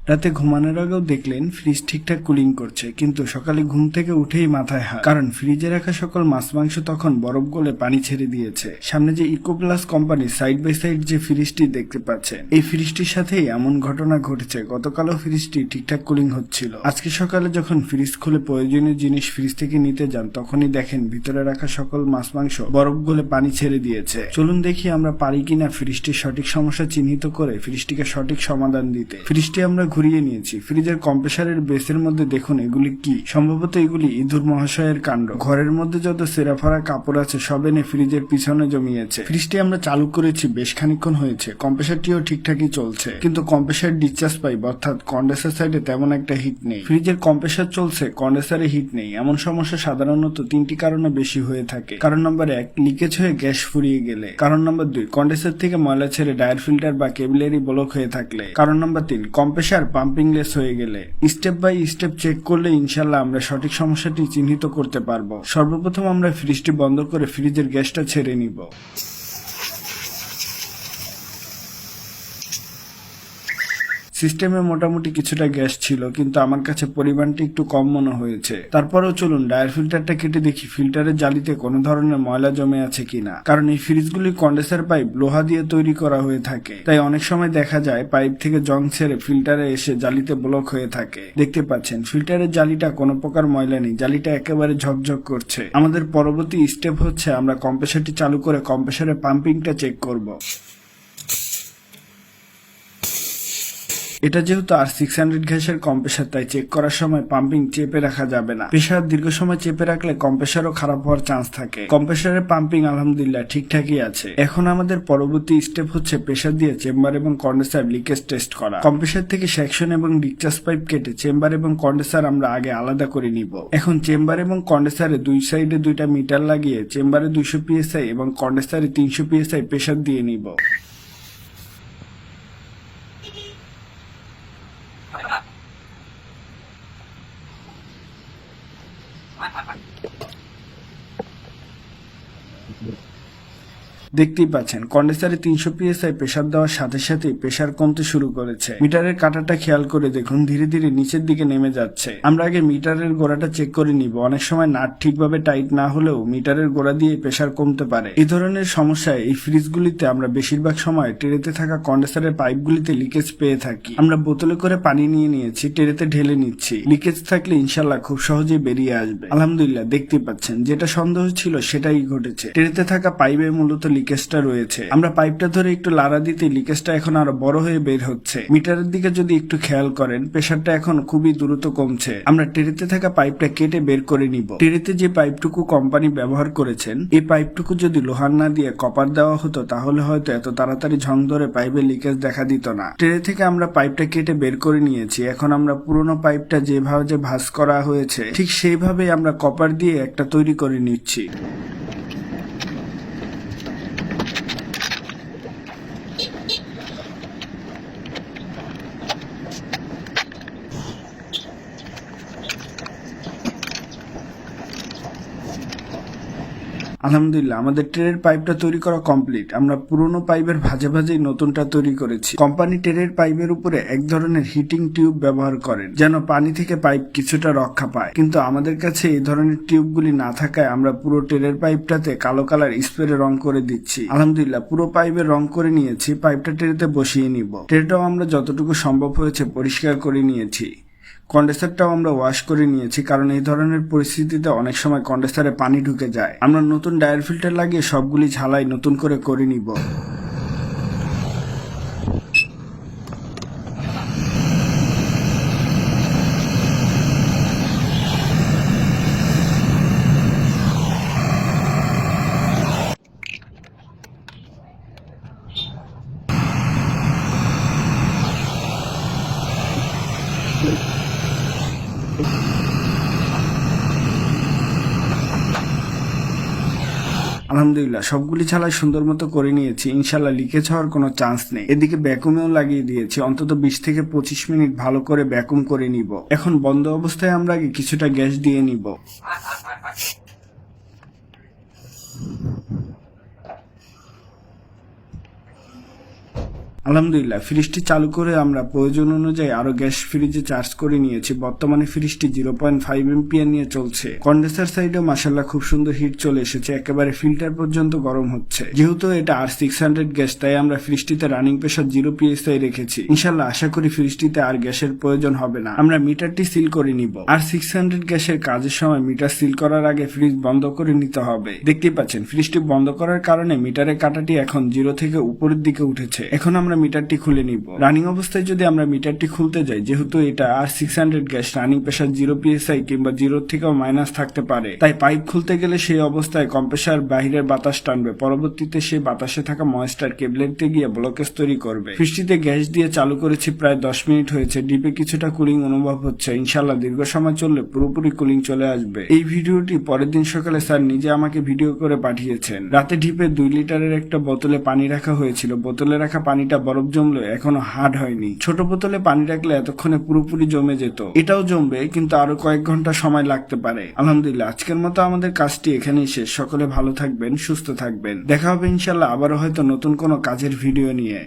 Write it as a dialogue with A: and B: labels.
A: রাতে ঘুমানোর আগেও দেখলেন ফ্রিজ ঠিকঠাক কুলিং করছে, কিন্তু সকালে ঘুম থেকে উঠেই মাথায় হাত, কারণ ফ্রিজে রাখা সকল মাছ মাংস তখন বরফ গলে পানি ছেড়ে দিয়েছে। সামনে যে ইকোপ্লাস কোম্পানির সাইড বাই সাইড যে ফ্রিজটি দেখতে পাচ্ছেন, এই ফ্রিজটির সাথেই এমন ঘটনা ঘটেছে। গতকালও ফ্রিজটি ঠিকঠাক কুলিং হচ্ছিল। আজকে সকালে যখন ফ্রিজ খুলে প্রয়োজনীয় জিনিস ফ্রিজ থেকে নিতে যান, তখনই দেখেন ভিতরে রাখা সকল মাছ মাংস বরফ গলে পানি ছেড়ে দিয়েছে। চলুন দেখি আমরা পারি কিনা ফ্রিজটির সঠিক সমস্যা চিহ্নিত করে ফ্রিজটিকে সঠিক সমাধান দিতে। ফ্রিজটি আমরা ঘুরিয়ে নিয়েছি। ফ্রিজের কম্প্রেসারের বেসের মধ্যে দেখুন এগুলি কি। সম্ভবত এগুলি ইঁদুর মহাশয়ের কাণ্ড। ঘরের মধ্যে যত সেরাফারা কাপড় আছে সব এনে ফ্রিজের পিছনে জমিয়েছে। ফ্রিজটি আমরা চালু করেছি, বেশ খানিকক্ষণ হয়েছে। কম্প্রেসারটিও ঠিকঠাকই চলছে, কিন্তু কম্প্রেসার ডিসচার্জ পাইপ অর্থাৎ কন্ডেন্সার সাইডে তেমন একটা হিট নেই। ফ্রিজের কম্প্রেসার চলছে, কন্ডেন্সারে হিট নেই। এমন সমস্যা সাধারণত তিনটি কারণে বেশি হয়ে থাকে। কারণ নম্বর 1, লিকেজ হয়ে গ্যাস ফুরিয়ে গেলে। কারণ নম্বর 2, কন্ডেন্সার থেকে ময়লা ছেড়ে ডায়ার ফিল্টার বা কেবিলারি ব্লক হয়ে থাকলে। কারণ নম্বর 3, কম্প্রেসার পাম্পিং লেস হয়ে গেলে। স্টেপ বাই স্টেপ চেক করলে ইনশাল্লাহ আমরা সঠিক সমস্যাটি চিহ্নিত করতে পারবো। সর্বপ্রথম আমরা ফ্রিজটি বন্ধ করে ফ্রিজের গ্যাসটা ছেড়ে নিব। সিস্টেমে মোটামুটি কিছুটা গ্যাস ছিল, কিন্তু আমার কাছে পরিমাণটি একটু কম মনে হয়েছে। তারপরেও চলুন ডায়ার ফিল্টারটা কেটে দেখি ফিল্টারের জালিতে কোনো ধরনের ময়লা জমে আছে কিনা। কারণ এই ফ্রিজগুলি কন্ডেন্সার পাইপ লোহা দিয়ে তৈরি করা হয়ে থাকে, তাই অনেক সময় দেখা যায় পাইপ থেকে জং ছেড়ে ফিল্টারে এসে জালিতে ব্লক হয়ে থাকে। দেখতে পাচ্ছেন ফিল্টারের জালিটা কোনো প্রকার ময়লা নেই, জালিটা একেবারে ঝকঝক করছে। আমাদের পরবর্তী স্টেপ হচ্ছে আমরা কম্প্রেসারটি চালু করে কম্প্রেসারের পাম্পিংটা চেক করব। এটা যেহেতু R600 গ্যাসের কম্প্রেসার, তাই চেক করার সময় পাম্পিং চেপে রাখা যাবে না। প্রেসার দীর্ঘ সময় চেপে রাখলে কম্প্রেসারও খারাপ হওয়ার চান্স থাকে। কম্প্রেসারের পাম্পিং আলহামদুলিল্লাহ ঠিকঠাকই আছে। এখন আমাদের পরবর্তী স্টেপ হচ্ছে প্রেসার দিয়ে চেম্বার এবং কন্ডেন্সার লিকেজ টেস্ট করা। কম্প্রেসার থেকে সেকশন এবং ডিসচার্জ পাইপ কেটে চেম্বার এবং কন্ডেন্সার আমরা আগে আলাদা করে নিব। এখন চেম্বার এবং কন্ডেন্সারে দুই সাইডে দুইটা মিটার লাগিয়ে চেম্বারে 200 PSI এবং কন্ডেন্সারে 300 PSI প্রেসার দিয়ে নিব। দেখতেই পাচ্ছেন কন্ডেন্সারে 300 PSI প্রেসার দেওয়ার সাথে সাথেই প্রেসার কমতে শুরু করেছে। মিটারের কাঁটাটা খেয়াল করে দেখুন ধীরে ধীরে নিচের দিকে নেমে যাচ্ছে। আমরা আগে মিটারের গোড়াটা চেক করে নিব। অনেক সময় নাট ঠিকভাবে টাইট না হলেও মিটারের গোড়া দিয়ে প্রেসার কমতে পারে। এই ধরনের সমস্যায় এই ফ্রিজগুলিতে আমরা বেশিরভাগ সময় ট্রেতে থাকা কন্ডেন্সারের পাইপগুলিতে লিকেজ পেয়ে থাকি। আমরা বোতলে করে পানি নিয়ে নিয়েছি, ট্রেতে ঢেলে নিচ্ছি। লিকেজ থাকলে ইনশাল্লাহ খুব সহজেই বেরিয়ে আসবে। আলহামদুলিল্লাহ দেখতে পাচ্ছেন যেটা সন্দেহ ছিল সেটাই ঘটেছে। ট্রেতে থাকা পাইপে মূলত লিকেজটা রয়েছে। আমরা পাইপটা ধরে একটু লাড়া দিতে লিকেজটা এখন আরো বড় হয়ে বের হচ্ছে। মিটারের দিকে যদি একটু খেয়াল করেন প্রেসারটা এখন খুবই দ্রুত কমছে। আমরা ট্রেতে থাকা পাইপটা কেটে বের করে নিব। ট্রেতে যে পাইপটুকু কোম্পানি ব্যবহার করেছেন, এই পাইপটুকু যদি লোহার না দিয়ে কপার দেওয়া হতো তাহলে হয়তো এত তাড়াতাড়ি ঝং ধরে পাইপের লিকেজ দেখা দিত না। ট্রে থেকে আমরা পাইপটা কেটে বের করে নিয়েছি। এখন আমরা পুরোনো পাইপটা যেভাবে ভাঁজ করা হয়েছে ঠিক সেইভাবেই আমরা কপার দিয়ে একটা তৈরি করে নিচ্ছি। আলহামদুলিল্লাহ আমাদের ট্রের পাইপটা তৈরি করা কমপ্লিট। আমরা পুরোনো পাইপের ভাজে ভাজেই নতুনটা তৈরি করেছি। কোম্পানি ট্রের পাইপের উপরে এক ধরনের হিটিং টিউব ব্যবহার করেন যেন পানি থেকে পাইপ কিছুটা রক্ষা পায়, কিন্তু আমাদের কাছে এই ধরনের টিউবগুলি না থাকায় আমরা পুরো ট্রের পাইপটাতে কালো কালার স্প্রে রং করে দিচ্ছি। আলহামদুলিল্লাহ পুরো পাইপের রং করে নিয়েছি। পাইপটা ট্রেতে বসিয়ে নিব। ট্রেটাও আমরা যতটুকু সম্ভব হয়েছে পরিষ্কার করে নিয়েছি। কন্ডেন্সারটাও আমরা ওয়াশ করে নিয়েছি, কারণ এই ধরনের পরিস্থিতিতে অনেক সময় কন্ডেন্সারে পানি ঢুকে যায়। আমরা নতুন ডায়ার ফিল্টার লাগিয়ে সবগুলি ঝালাই নতুন করে নিব। আলহামদুলিল্লাহ সবগুলি ছালাই সুন্দর মতো করে নিয়েছি। ইনশাল্লাহ লিকেজ হওয়ার কোনো চান্স নেই। এদিকে ভ্যাকুমেও লাগিয়ে দিয়েছি। অন্তত 20 থেকে 25 মিনিট ভালো করে ভ্যাকুম করে নিব। এখন বন্ধ অবস্থায় আমরা আগে কিছুটা গ্যাস দিয়ে নিব। আলহামদুলিল্লাহ, ফ্রিজটি চালু করে আমরা প্রয়োজন অনুযায়ী আরো গ্যাস ফ্রিজে চার্জ করে নিয়েছি। বর্তমানে ফ্রিজটি 0.5 এম্পিয়ার নিয়ে চলছে। কন্ডেন্সার সাইডেও মাশাআল্লাহ খুব সুন্দর হিট চলে এসেছে, একেবারে ফিল্টার পর্যন্ত গরম হচ্ছে। যেহেতু এটা R600 গ্যাস, তাই আমরা ফ্রিজটিতে রানিং প্রেসার 0 PSI রেখেছি। ইনশাআল্লাহ আশা করি ফ্রিজটিতে আর গ্যাসের প্রয়োজন হবে না। আমরা মিটারটি সিল করে নিব। R600 গ্যাসের কাজের সময় মিটার সিল করার আগে ফ্রিজ বন্ধ করে নিতে হবে। দেখতেই পাচ্ছেন ফ্রিজটি বন্ধ করার কারণে মিটারের কাঁটাটি এখন 0 থেকে উপরের দিকে উঠেছে। এখন আমরা মিটারটি খুলে নিব। রানিং অবস্থায় যদি আমরা মিটারটি খুলতে যাই, যেহেতু এটা R600 gas, running pressure 0 PSI কিংবা 0 থেকেও মাইনাস থাকতে পারে, তাই পাইপ খুলতে গেলে সেই অবস্থায় কম্প্রেসার বাহিরের বাতাস টানবে। পরবর্তীতে সেই বাতাসে থাকা ময়েস্টার কেবলেতে গিয়ে ব্লকেজ তৈরি করবে। ফ্রিজটিতে গ্যাস দিয়ে চালু করেছি, প্রায় 10 মিনিট হয়েছে। ডিপে কিছুটা কুলিং অনুভব হচ্ছে। ইনশাআল্লাহ দীর্ঘ সময় চললে পুরোপুরি কুলিং চলে আসবে। এই ভিডিওটি পরের দিন সকালে স্যার নিজে আমাকে ভিডিও করে পাঠিয়েছেন। রাতে ডিপে 2 লিটারের একটা বোতলে পানি রাখা হয়েছিল। বোতলে রাখা পানিটা বরফ জমলো, এখনো হার্ড হয়নি। ছোট বোতলে পানি রাখলে এতক্ষণে পুরোপুরি জমে যেত। এটাও জমবে, কিন্তু আরো কয়েক ঘন্টা সময় লাগতে পারে। আলহামদুলিল্লাহ, আজকের মতো আমাদের কাজটি এখানেই শেষ। সকলে ভালো থাকবেন, সুস্থ থাকবেন। দেখা হবে ইনশাআল্লাহ আবারও হয়তো নতুন কোনো কাজের ভিডিও নিয়ে।